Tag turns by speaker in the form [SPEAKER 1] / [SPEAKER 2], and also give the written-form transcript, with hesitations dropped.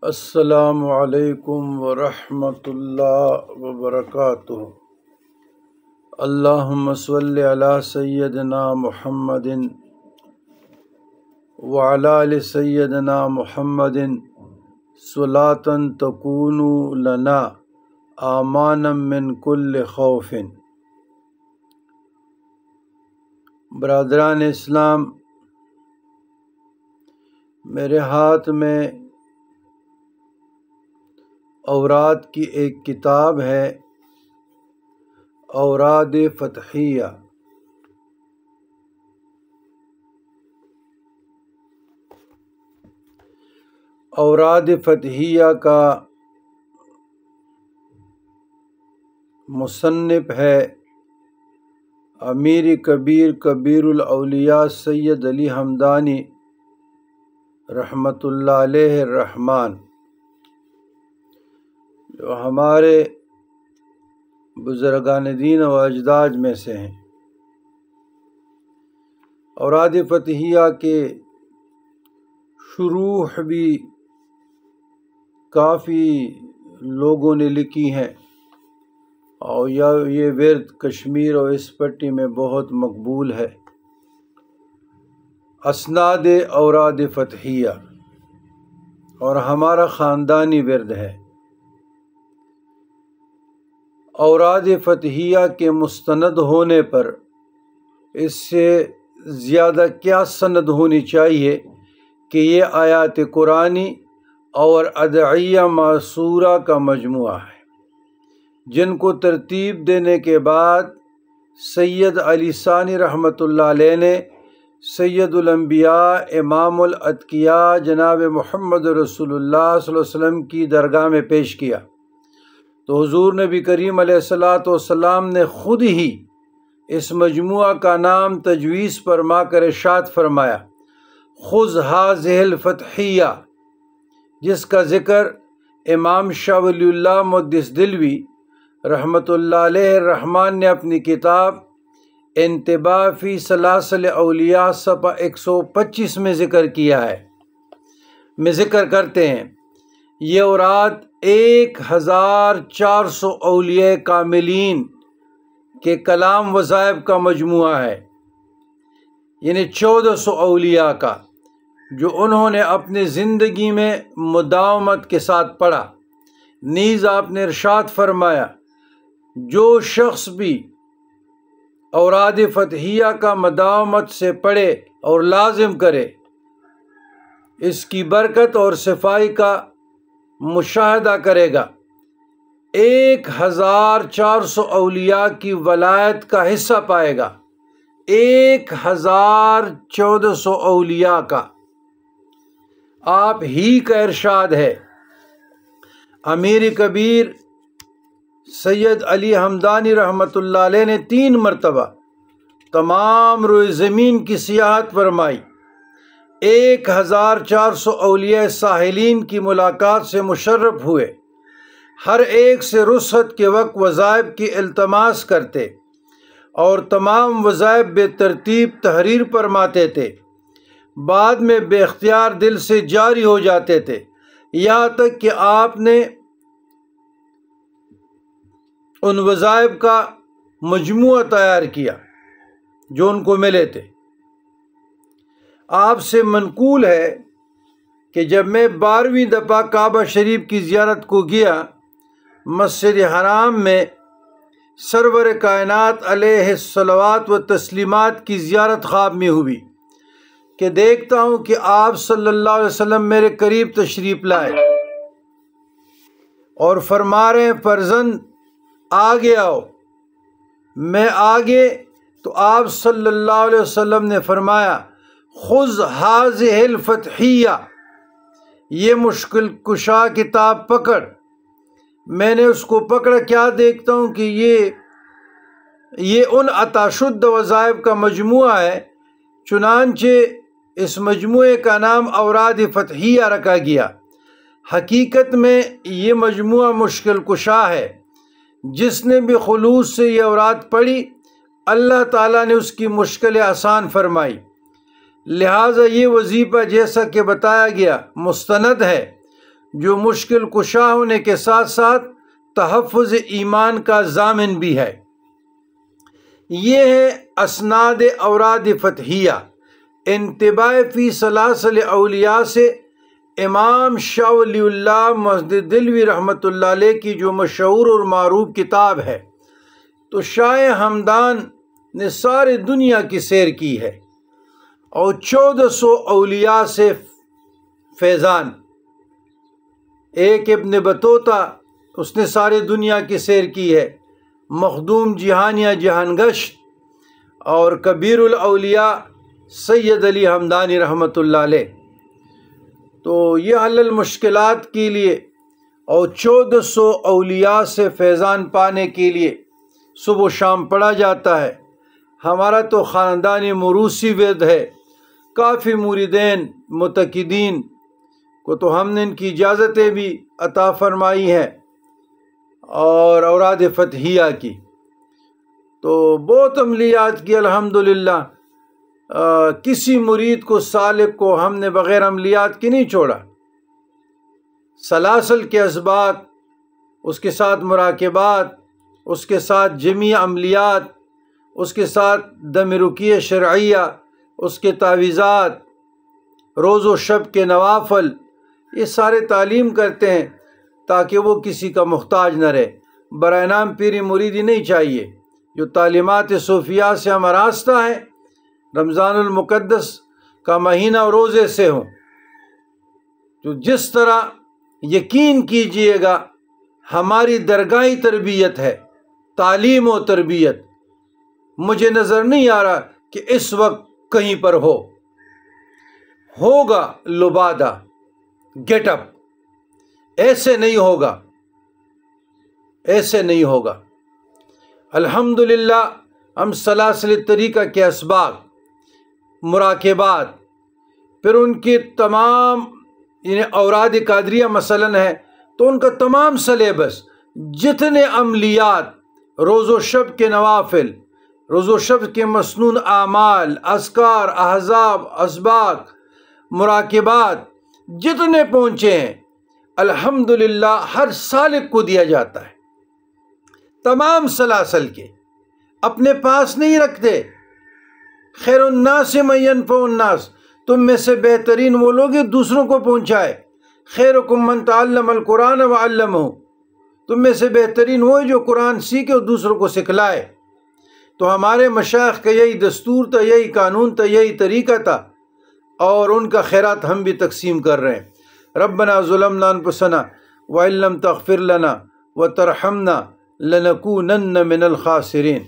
[SPEAKER 1] السلام علیکم ورحمۃ اللہ وبرکاتہ۔ اللہم صلی علی سیدنا محمد وعلی آل سیدنا محمد صلاۃ تکون لنا امانا من کل خوف۔ برادران اسلام، میرے ہاتھ میں اوراد کی ایک کتاب ہے، اوراد فتحیہ۔ اوراد فتحیہ کا مصنف ہے امیر کبیر کبیر الاولیاء سید علی ہمدانی رحمۃ اللہ علیہ الرحمن، جو ہمارے بزرگان دین و اجداد میں سے ہیں۔ اوراد فتحیہ کے شروح بھی کافی لوگوں نے لکھی ہیں، اور یہ ورد کشمیر اور اس پٹی میں بہت مقبول ہے۔ اسناد اوراد فتحیہ اور ہمارا خاندانی ورد ہے۔ اوراد فتحیہ کے مستند ہونے پر اس سے زیادہ کیا سند ہونی چاہیے کہ یہ آیات قرآنی اور ادعیہ معصورہ کا مجموعہ ہے، جن کو ترتیب دینے کے بعد سید علی ثانی رحمۃ اللہ علیہ نے سید الانبیاء امام الاتقیاء جناب محمد رسول اللہ صلی اللہ علیہ وسلم کی درگاہ میں پیش کیا، تو حضور نبی کریم علیہ الصلاۃ والسلام نے خود ہی اس مجموعہ کا نام تجویز فرما کر ارشاد فرمایا، خذ ھذہ الفتحیہ، جس کا ذکر امام شاہ ولی اللہ محدث دہلوی رحمۃ اللہ علیہ الرحمن نے اپنی کتاب انتباہ فی سلاسل اولیاء صفحہ 125 میں ذکر کیا ہے۔ میں ذکر کرتے ہیں، یہ اوراد 1400 اولیاء کاملین کے کلام وظائف کا مجموعہ ہے، یعنی 1400 اولیاء کا، جو انہوں نے اپنی زندگی میں مداومت کے ساتھ پڑھا۔ نیز آپ نے ارشاد فرمایا، جو شخص بھی اوراد فتحیہ کا مداومت سے پڑھے اور لازم کرے، اس کی برکت اور صفائی کا مشاہدہ کرے گا، 1400 اولیاء کی ولایت کا حصہ پائے گا، 1400 اولیاء کا۔ آپ ہی کا ارشاد ہے، امیر کبیر سید علی ہمدانی رحمۃ اللہ علیہ نے 3 مرتبہ تمام روئے زمین کی سیاحت فرمائی، 1400 اولیاء ساحلین کی ملاقات سے مشرف ہوئے، ہر ایک سے رخصت کے وقت وظائف کی التماس کرتے اور تمام وظائف بے ترتیب تحریر فرماتے تھے، بعد میں بے اختیار دل سے جاری ہو جاتے تھے، یہاں تک کہ آپ نے ان وظائف کا مجموعہ تیار کیا جو ان کو ملے تھے۔ آپ سے منقول ہے کہ جب میں 12ویں دفعہ کعبہ شریف کی زیارت کو گیا، مسجد حرام میں سرور کائنات علیہ الصلوات و تسلیمات کی زیارت خواب میں ہوئی کہ دیکھتا ہوں کہ آپ صلی اللہ علیہ وسلم میرے قریب تشریف لائے اور فرما رہے ہیں، فرزند آگے آؤ۔ میں آگے تو آپ صلی اللہ علیہ وسلم نے فرمایا، خذ ھذہ الفتحیہ، یہ مشکل کشا کتاب پکڑ۔ میں نے اس کو پکڑا، کیا دیکھتا ہوں کہ یہ ان عطا شدہ وظائف کا مجموعہ ہے، چنانچہ اس مجموعے کا نام اوراد فتحیہ رکھا گیا۔ حقیقت میں یہ مجموعہ مشکل کشا ہے، جس نے بھی خلوص سے یہ اوراد پڑھی، اللہ تعالیٰ نے اس کی مشکلیں آسان فرمائی۔ لہٰذا یہ وظیفہ جیسا کہ بتایا گیا مستند ہے، جو مشکل کشا ہونے کے ساتھ ساتھ تحفظ ایمان کا ضامن بھی ہے۔ یہ ہے اسناد اوراد فتحیہ انتباہ فی سلاسل اولیاء سے امام شاہ ولی اللہ مسجد دلوی رحمۃ اللہ علیہ کی جو مشہور اور معروف کتاب ہے۔ تو شاہ ہمدان نے سارے دنیا کی سیر کی ہے اور 1400 اولیاء سے فیضان۔ ایک ابن بطوطہ، اس نے سارے دنیا کی سیر کی ہے، مخدوم جہانیہ جہان گشت، اور کبیر الاولیاء سید علی ہمدانی رحمۃ اللہ علیہ۔ تو یہ حل المشکلات کے لیے اور 1400 اولیاء سے فیضان پانے کے لیے صبح و شام پڑھا جاتا ہے۔ ہمارا تو خاندانی موروثی ورد ہے، کافی مریدین متقدین کو تو ہم نے ان کی اجازتیں بھی عطا فرمائی ہیں اور اوراد فتحیہ کی۔ تو بہت عملیات کی الحمدللہ، کسی مرید کو سالک کو ہم نے بغیر عملیات کی نہیں چھوڑا۔ سلاسل کے اسباق، اس کے ساتھ مراقبات، اس کے ساتھ جمیع عملیات، اس کے ساتھ دم رقیہ شرعیہ، اس کے تعویذات، روز و شب کے نوافل، یہ سارے تعلیم کرتے ہیں تاکہ وہ کسی کا محتاج نہ رہے۔ برائے نام پیری مریدی نہیں چاہیے۔ جو تعلیمات صوفیہ سے ہم آراستہ ہیں، رمضان المقدس کا مہینہ روزے سے ہوں، تو جس طرح یقین کیجئے گا ہماری درگاہی تربیت ہے، تعلیم و تربیت، مجھے نظر نہیں آ رہا کہ اس وقت کہیں پر ہوگا لبادہ گیٹ اپ، ایسے نہیں ہوگا، ایسے نہیں ہوگا۔ الحمدللہ ہم سلاسل طریقہ کے اسباق، مراقبات، پھر ان کی تمام یعنی اوراد قادریہ مثلاً ہے تو ان کا تمام سلیبس، جتنے عملیات، روز و شب کے نوافل، روز و شب کے مسنون اعمال، اذکار، احزاب، اسباق، مراقبات، جتنے پہنچے ہیں الحمدللہ ہر سالک کو دیا جاتا ہے۔ تمام سلاسل کے اپنے پاس نہیں رکھتے۔ خیر الناس من ینفع الناس، تم میں سے بہترین وہ لوگ ہیں دوسروں کو پہنچائے۔ خیرکم من تعلم القرآن وعلمہ، تم میں سے بہترین وہ ہے جو قرآن سیکھے اور دوسروں کو سکھلائے۔ تو ہمارے مشائخ کا یہی دستور تھا، یہی قانون تھا، یہی طریقہ تھا، اور ان کا خیرات ہم بھی تقسیم کر رہے ہیں۔ ربنا ظلمنا انفسنا وان لم تغفر لنا وترحمنا لنکونن من الخاسرین۔